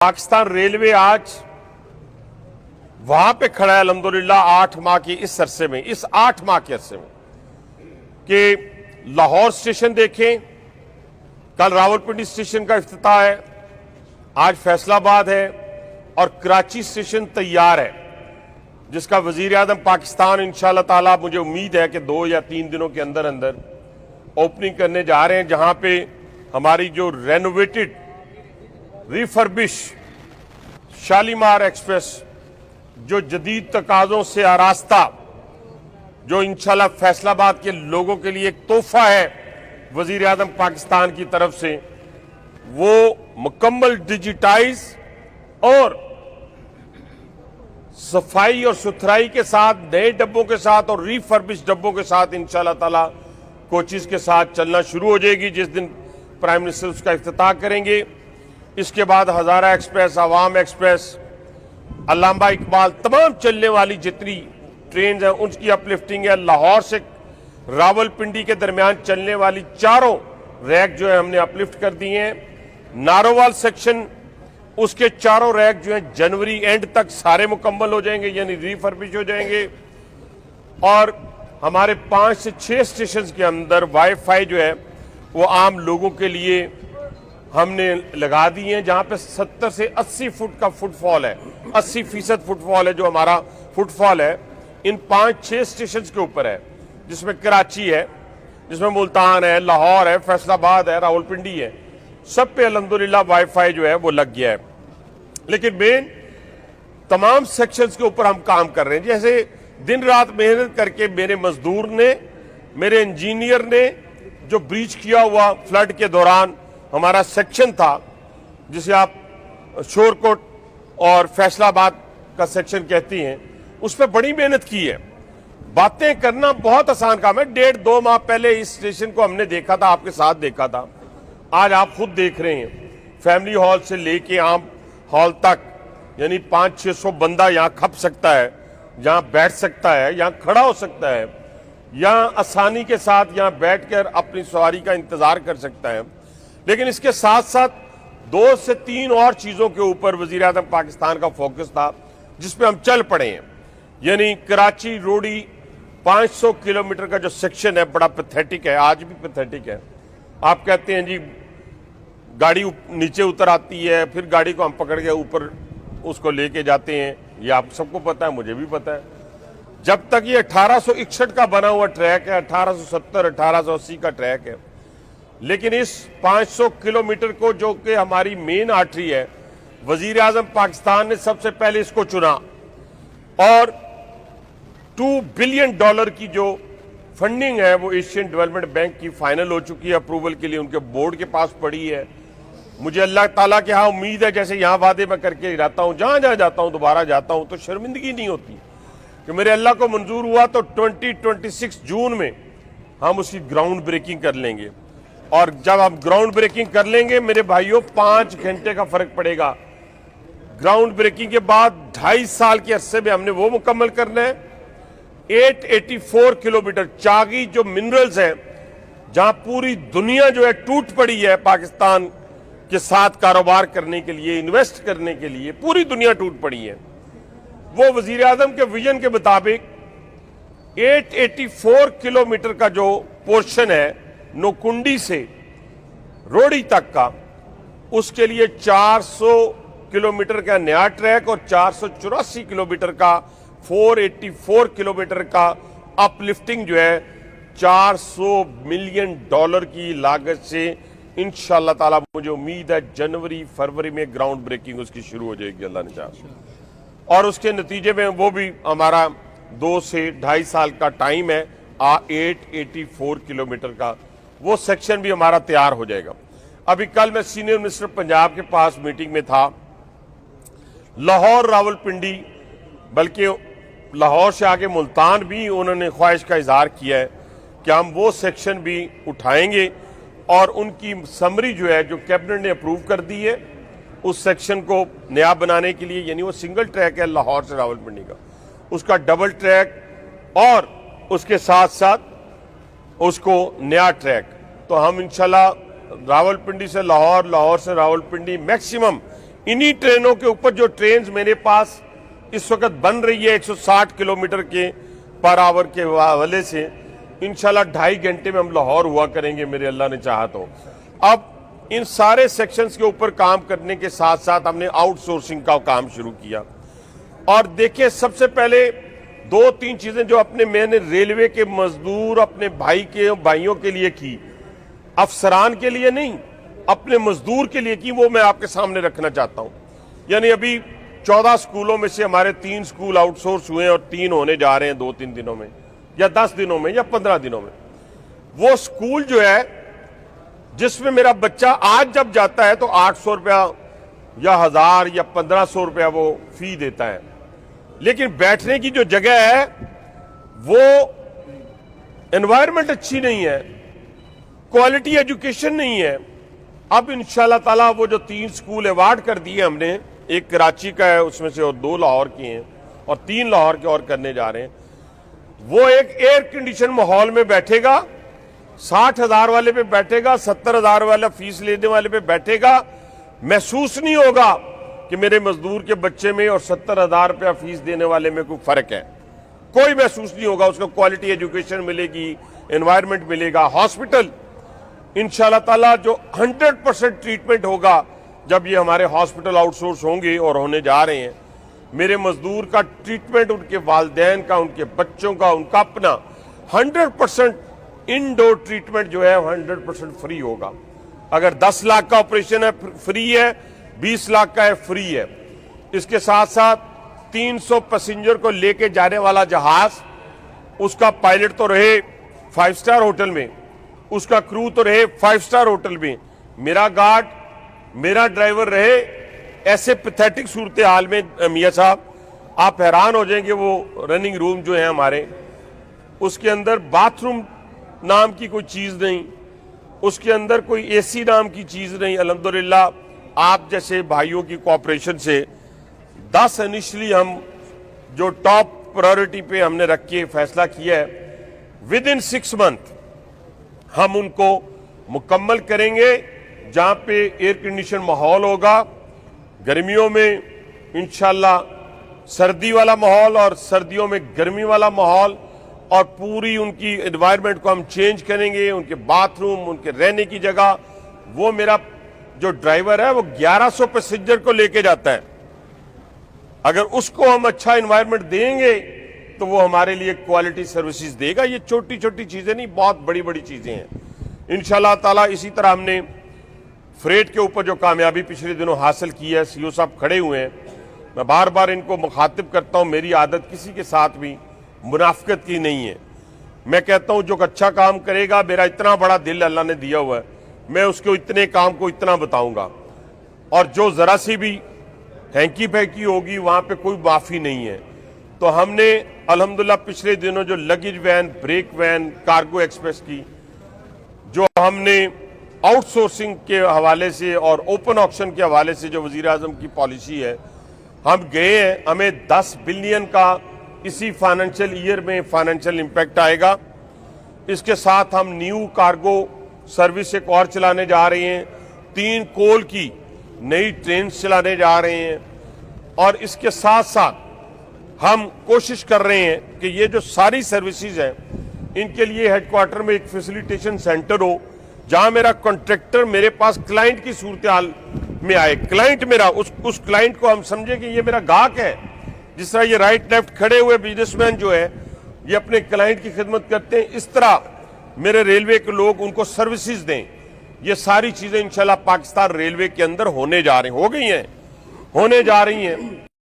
Pakistan railway आज वहां पे खड़ा है अल्हम्दुलिल्लाह 8 माह की इस अरसे में, इस 8 माह के अरसे में कि लाहौर स्टेशन देखें, कल रावलपिंडी स्टेशन का इफ्तिताह है, आज फैसलाबाद है और कराची स्टेशन तैयार है जिसका वजीर आजम पाकिस्तान इंशाअल्लाह ताला मुझे उम्मीद है कि 2 या 3 दिनों के अंदर अंदर ओपनिंग करने जा रहे हैं, जहां पे हमारी जो रेनोवेटेड रिफर्बिश शालीमार एक्सप्रेस जो जदीद तकाज़ों से आरास्ता, जो इंशाल्लाह फैसलाबाद के लोगों के लिए एक तोहफा है वजीर आजम पाकिस्तान की तरफ से, वो मुकम्मल डिजिटाइज और सफाई और सुथराई के साथ, नए डब्बों के साथ और रिफर्बिश डब्बों के साथ इंशाल्लाह ताला कोचेस के साथ चलना शुरू हो जाएगी जिस दिन प्राइम मिनिस्टर उसका इफ्तिताह करेंगे। इसके बाद हजारा एक्सप्रेस, आवाम एक्सप्रेस, अल्लामा इकबाल, तमाम चलने वाली जितनी ट्रेन हैं उनकी अपलिफ्टिंग है। लाहौर से रावलपिंडी के दरमियान चलने वाली 4 रैक जो है हमने अपलिफ्ट कर दिए हैं। नारोवाल सेक्शन, उसके 4 रैक जो है जनवरी एंड तक सारे मुकम्मल हो जाएंगे, यानी रिफर्बिश हो जाएंगे। और हमारे 5 से 6 स्टेशन के अंदर वाईफाई जो है वो आम लोगों के लिए हमने लगा दी है, जहां पे 70 से 80 फुट का फुटफॉल है, 80% फुटफॉल है जो हमारा फुटफॉल है इन 5-6 स्टेशन के ऊपर है, जिसमें कराची है, जिसमें मुल्तान है, लाहौर है, फैसलाबाद है, रावलपिंडी है, सब पे अल्हम्दुलिल्लाह वाईफाई जो है वो लग गया है। लेकिन मेन तमाम सेक्शंस के ऊपर हम काम कर रहे हैं, जैसे दिन रात मेहनत करके मेरे मजदूर ने, मेरे इंजीनियर ने जो ब्रीच किया हुआ फ्लड के दौरान हमारा सेक्शन था, जिसे आप शोरकोट और फैसलाबाद का सेक्शन कहती हैं, उस पर बड़ी मेहनत की है। बातें करना बहुत आसान काम है। 1.5-2 माह पहले इस स्टेशन को हमने देखा था, आपके साथ देखा था, आज आप खुद देख रहे हैं। फैमिली हॉल से लेके आम हॉल तक, यानी 500-600 बंदा यहाँ खप सकता है, यहाँ बैठ सकता है, यहाँ खड़ा हो सकता है, यहाँ आसानी के साथ यहाँ बैठकर अपनी सवारी का इंतजार कर सकता है। लेकिन इसके साथ साथ 2 से 3 और चीजों के ऊपर वजीर आजम पाकिस्तान का फोकस था, जिसपे हम चल पड़े हैं। यानी कराची रोडी 500 किलोमीटर का जो सेक्शन है बड़ा पैथेटिक है, आज भी पैथेटिक है। आप कहते हैं जी गाड़ी नीचे उतर आती है, फिर गाड़ी को हम पकड़ के ऊपर उसको लेके जाते हैं, ये आप सबको पता है, मुझे भी पता है। जब तक ये 1861 का बना हुआ ट्रैक है, 1870 1880 का ट्रैक है, लेकिन इस 500 किलोमीटर को, जो कि हमारी मेन आर्टरी है, वजीर आजम पाकिस्तान ने सबसे पहले इसको चुना और $2 बिलियन की जो फंडिंग है वो एशियन डेवलपमेंट बैंक की फाइनल हो चुकी है, अप्रूवल के लिए उनके बोर्ड के पास पड़ी है। मुझे अल्लाह ताला के यहाँ उम्मीद है, जैसे यहाँ वादे मैं करके रहता हूँ, जहां जहां जाता हूँ दोबारा जाता हूँ तो शर्मिंदगी नहीं होती कि मेरे अल्लाह को मंजूर हुआ तो 2026 जून में हम उसकी ग्राउंड ब्रेकिंग कर लेंगे। और जब हम ग्राउंड ब्रेकिंग कर लेंगे मेरे भाइयों, 5 घंटे का फर्क पड़ेगा। ग्राउंड ब्रेकिंग के बाद 2.5 साल के अरसे में हमने वो मुकम्मल करना है। 884 किलोमीटर चागी जो मिनरल्स हैं, जहां पूरी दुनिया जो है टूट पड़ी है पाकिस्तान के साथ कारोबार करने के लिए, इन्वेस्ट करने के लिए, पूरी दुनिया टूट पड़ी है। वो वजीर आजम के विजन के मुताबिक 884 किलोमीटर का जो पोर्शन है नोकुंडी से रोडी तक का, उसके लिए 400 किलोमीटर का नया ट्रैक और 484 किलोमीटर का 484 किलोमीटर का अपलिफ्टिंग जो है $400 मिलियन की लागत से इंशाअल्लाह ताला मुझे उम्मीद है जनवरी फरवरी में ग्राउंड ब्रेकिंग उसकी शुरू हो जाएगी अल्लाह ने चाहा। और उसके नतीजे में वो भी हमारा 2 से 2.5 साल का टाइम है। 884 किलोमीटर का वो सेक्शन भी हमारा तैयार हो जाएगा। अभी कल मैं सीनियर मिनिस्टर पंजाब के पास मीटिंग में था। लाहौर रावलपिंडी, बल्कि लाहौर से आगे मुल्तान भी उन्होंने ख्वाहिश का इजहार किया है कि हम वो सेक्शन भी उठाएंगे और उनकी समरी जो है, जो कैबिनेट ने अप्रूव कर दी है, उस सेक्शन को नया बनाने के लिए, यानी वो सिंगल ट्रैक है लाहौर से रावलपिंडी का, उसका डबल ट्रैक और उसके साथ साथ उसको नया ट्रैक। तो हम इंशाल्लाह रावलपिंडी से लाहौर, लाहौर से रावलपिंडी मैक्सिमम इन्हीं ट्रेनों के ऊपर जो ट्रेन मेरे पास इस वक्त बन रही है 160 किलोमीटर के पर आवर के हवाले से, इंशाल्लाह 2.5 घंटे में हम लाहौर हुआ करेंगे मेरे अल्लाह ने चाहा तो। अब इन सारे सेक्शंस के ऊपर काम करने के साथ साथ हमने आउटसोर्सिंग का काम शुरू किया। और देखिए, सबसे पहले 2-3 चीजें जो मैंने रेलवे के मजदूर अपने भाइयों के लिए की, अफसरान के लिए नहीं, अपने मजदूर के लिए की, वो मैं आपके सामने रखना चाहता हूं। यानी अभी 14 स्कूलों में से हमारे 3 स्कूल आउटसोर्स हुए और 3 होने जा रहे हैं 2-3 दिनों में, या 10 दिनों में, या 15 दिनों में। वो स्कूल जो है जिसमें मेरा बच्चा आज जब जाता है तो 800 रुपया या 1000 या 1500 रुपया वो फी देता है, लेकिन बैठने की जो जगह है वो एनवायरनमेंट अच्छी नहीं है, क्वालिटी एजुकेशन नहीं है। अब इंशाल्लाह ताला वो जो 3 स्कूल अवार्ड कर दिए हमने, एक कराची का है उसमें से, और 2 लाहौर के हैं और 3 लाहौर के और करने जा रहे हैं। वो एक एयर कंडीशन माहौल में बैठेगा, 60,000 वाले पे बैठेगा, 70,000 वाला फीस लेने वाले पे बैठेगा। महसूस नहीं होगा कि मेरे मजदूर के बच्चे में और 70,000 रुपया फीस देने वाले में कोई फर्क है, कोई महसूस नहीं होगा। उसको क्वालिटी एजुकेशन मिलेगी, एनवायरनमेंट मिलेगा। हॉस्पिटल इंशाल्लाह ताला जो 100% ट्रीटमेंट होगा जब ये हमारे हॉस्पिटल आउटसोर्स होंगे और होने जा रहे हैं, मेरे मजदूर का ट्रीटमेंट, उनके वालिदैन का, उनके बच्चों का, उनका अपना 100% इंडोर ट्रीटमेंट जो है 100% फ्री होगा। अगर 10 लाख का ऑपरेशन है फ्री है, 20 लाख का है फ्री है। इसके साथ साथ 300 पैसेंजर को लेके जाने वाला जहाज, उसका पायलट तो रहे 5 स्टार होटल में, उसका क्रू तो रहे 5 स्टार होटल में, मेरा गार्ड, मेरा ड्राइवर रहे। ऐसे पैथेटिक सूरत हाल में मियां साहब आप हैरान हो जाएंगे, वो रनिंग रूम जो है हमारे, उसके अंदर बाथरूम नाम की कोई चीज नहीं, उसके अंदर कोई एसी नाम की चीज नहीं। अल्हम्दुलिल्लाह आप जैसे भाइयों की कोऑपरेशन से 10 इनिशियली हम जो टॉप प्रायोरिटी पे हमने रख के फैसला किया है, विद इन 6 मंथ हम उनको मुकम्मल करेंगे, जहां पे एयर कंडीशन माहौल होगा। गर्मियों में इंशाल्लाह सर्दी वाला माहौल और सर्दियों में गर्मी वाला माहौल, और पूरी उनकी एनवायरनमेंट को हम चेंज करेंगे, उनके बाथरूम, उनके रहने की जगह। वो मेरा जो ड्राइवर है वो 1100 पैसेंजर को लेके जाता है। अगर उसको हम अच्छा एनवायरनमेंट देंगे तो वो हमारे लिए क्वालिटी सर्विसेज देगा। ये छोटी छोटी चीजें नहीं, बहुत बड़ी बड़ी चीजें हैं इंशाल्लाह ताला। इसी तरह हमने फ्रेट के ऊपर जो कामयाबी पिछले दिनों हासिल की है, सीओ साहब खड़े हुए हैं, मैं बार बार इनको मुखातिब करता हूं, मेरी आदत किसी के साथ भी मुनाफिकत की नहीं है। मैं कहता हूं जो अच्छा काम करेगा, मेरा इतना बड़ा दिल अल्लाह ने दिया हुआ है, मैं उसको इतने काम को इतना बताऊंगा, और जो जरा सी भी हैंकी पैकी होगी वहां पे कोई माफी नहीं है। तो हमने अल्हम्दुलिल्लाह पिछले दिनों जो luggage van, brake van, cargo express की जो हमने आउटसोर्सिंग के हवाले से और ओपन ऑक्शन के हवाले से जो वजीर आजम की पॉलिसी है, हम गए हैं, हमें 10 बिलियन का इसी फाइनेंशियल ईयर में फाइनेंशियल इंपैक्ट आएगा। इसके साथ हम न्यू कार्गो सर्विस एक और चलाने जा रहे हैं, 3 कोल की नई ट्रेन चलाने जा रहे हैं, और इसके साथ साथ हम कोशिश कर रहे हैं कि ये जो सारी सर्विसेज हैं इनके लिए हेडक्वार्टर में एक फैसिलिटेशन सेंटर हो, जहां मेरा कॉन्ट्रैक्टर मेरे पास क्लाइंट की सूरत हाल में आए। क्लाइंट मेरा, उस क्लाइंट को हम समझे कि ये मेरा गाहक है। जिस तरह ये राइट लेफ्ट खड़े हुए बिजनेसमैन जो है ये अपने क्लाइंट की खिदमत करते हैं, इस तरह मेरे रेलवे के लोग उनको सर्विसेज दें। ये सारी चीजें इंशाल्लाह पाकिस्तान रेलवे के अंदर होने जा रही, हो गई हैं, होने जा रही हैं।